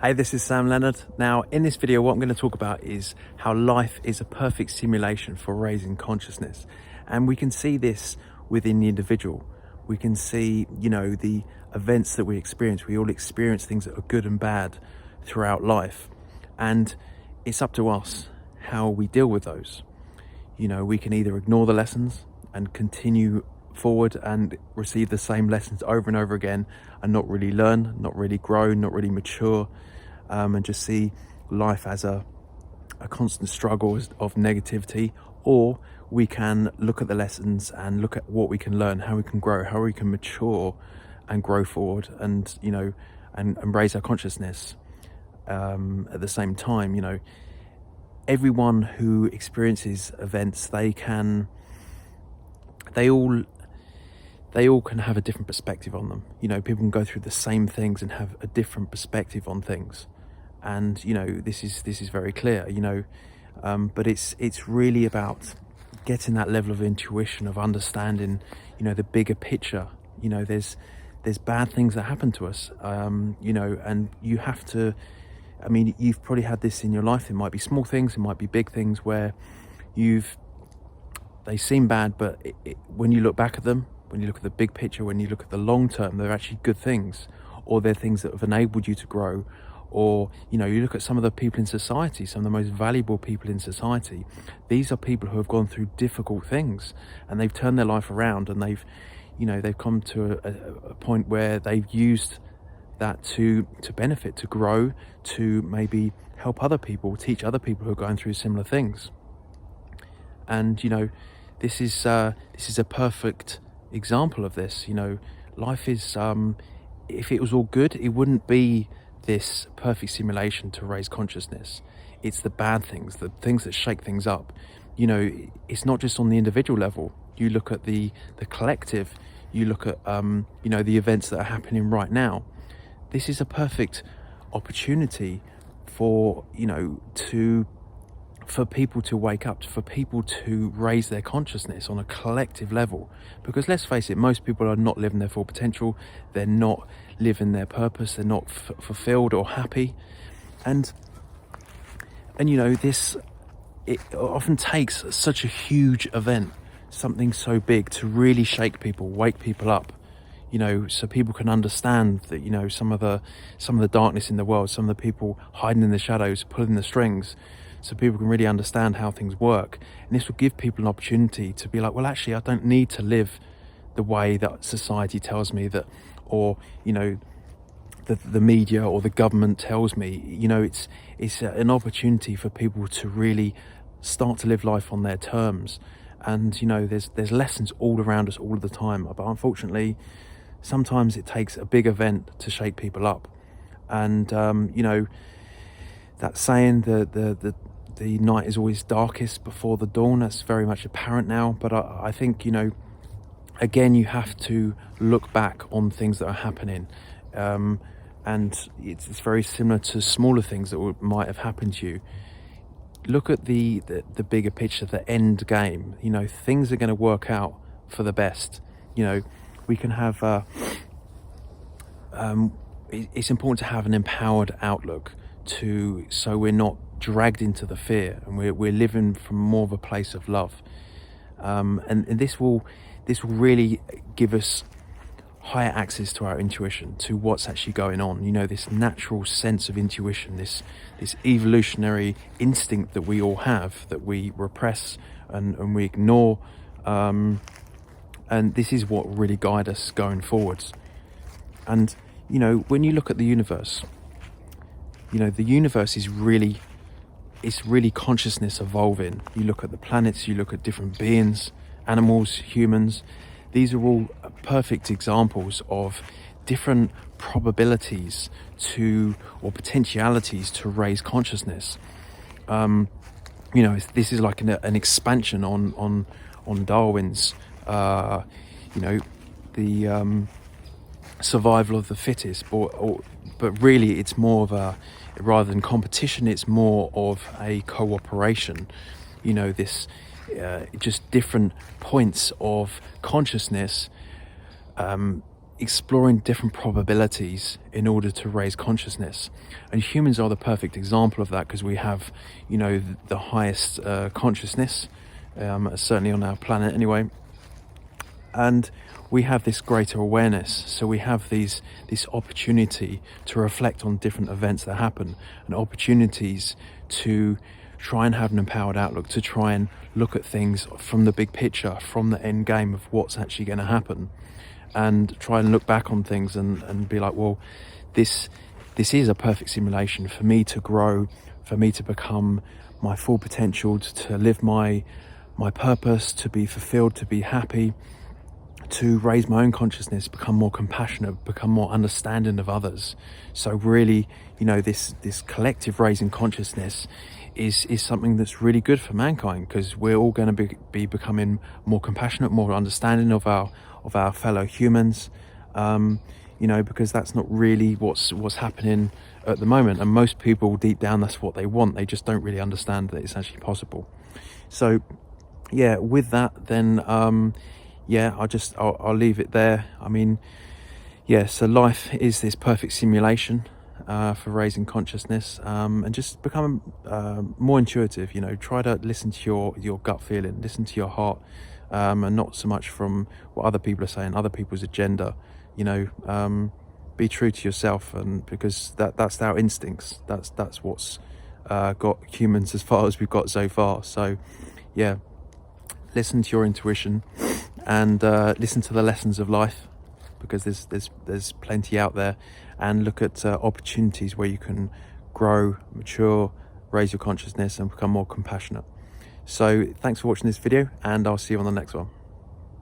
Hey, this is Leonard. Now, in this video, what I'm going to talk about is how life is a perfect simulation for raising consciousness. And we can see this within the individual. We can see, the events that we experience. We all experience things that are good and bad throughout life. And it's up to us how we deal with those. We can either ignore the lessons and continue forward and receive the same lessons over and over again and not really learn, not really grow, not really mature, and just see life as a constant struggle of negativity. Or we can look at the lessons and look at what we can learn, how we can grow, how we can mature and grow forward, and and raise our consciousness at the same time. Everyone who experiences events, they all can have a different perspective on them. People can go through the same things and have a different perspective on things, and this is very clear. But it's really about getting that level of intuition, of understanding the bigger picture. There's bad things that happen to us, and you have to, you've probably had this in your life. It might be small things, it might be big things where they seem bad, but when you look back at them, when you look at the big picture, when you look at the long term, they're actually good things, or they're things that have enabled you to grow. Or you look at some of the people in society, some of the most valuable people in society. These are people who have gone through difficult things, and they've turned their life around, and they've come to a point where they've used that to benefit, to grow, to maybe help other people, teach other people who are going through similar things. And this is a perfect example of this. Life is, if it was all good, it wouldn't be this perfect simulation to raise consciousness. It's the bad things, the things that shake things up. It's not just on the individual level. You look at the collective, you look at the events that are happening right now. This is a perfect opportunity for for people to wake up, for people to raise their consciousness on a collective level. Because let's face it, most people are not living their full potential. They're not living their purpose. They're not fulfilled or happy. And this, it often takes such a huge event, something so big, to really shake people, wake people up, so people can understand that, some of the darkness in the world, some of the people hiding in the shadows, pulling the strings, so people can really understand how things work. And this will give people an opportunity to be like, well, actually, I don't need to live the way that society tells me that, or, the media or the government tells me. It's an opportunity for people to really start to live life on their terms. And, there's lessons all around us all of the time. But unfortunately, sometimes it takes a big event to shake people up. And, that saying, the night is always darkest before the dawn, that's very much apparent now. But I think, again, you have to look back on things that are happening. And it's very similar to smaller things that might have happened to you. Look at the bigger picture, the end game. Things are going to work out for the best. We can have, it's important to have an empowered outlook so we're not dragged into the fear, and we're living from more of a place of love. And this will really give us higher access to our intuition, to what's actually going on. This natural sense of intuition, this evolutionary instinct that we all have, that we repress and we ignore. And this is what really guides us going forwards. And, when you look at the universe, the universe is really consciousness evolving. You look at the planets, you look at different beings, animals, humans. These are all perfect examples of different probabilities or potentialities to raise consciousness. This is like an expansion on Darwin's, the survival of the fittest, but really it's more of rather than competition, it's more of a cooperation. This just different points of consciousness exploring different probabilities in order to raise consciousness. And humans are the perfect example of that, because we have, you know, the highest consciousness, certainly on our planet anyway. And we have this greater awareness, so we have this opportunity to reflect on different events that happen, and opportunities to try and have an empowered outlook, to try and look at things from the big picture, from the end game of what's actually going to happen, and try and look back on things and be like, well, this is a perfect simulation for me to grow, for me to become my full potential, to live my purpose, to be fulfilled, to be happy, to raise my own consciousness, become more compassionate, become more understanding of others. So really, you know, this collective raising consciousness is something that's really good for mankind, because we're all going to be becoming more compassionate, more understanding of our fellow humans, you know, because that's not really what's happening at the moment. And most people deep down, that's what they want. They just don't really understand that it's actually possible. So yeah, with that then, yeah, I'll leave it there. I mean, yeah, so life is this perfect simulation for raising consciousness, and just become more intuitive. You know, try to listen to your gut feeling, listen to your heart, and not so much from what other people are saying, other people's agenda. You know, be true to yourself, and because that's our instincts. That's what's got humans as far as we've got so far. So yeah, listen to your intuition, and listen to the lessons of life, because there's plenty out there, and look at opportunities where you can grow, mature, raise your consciousness, and become more compassionate. So thanks for watching this video, and I'll see you on the next one.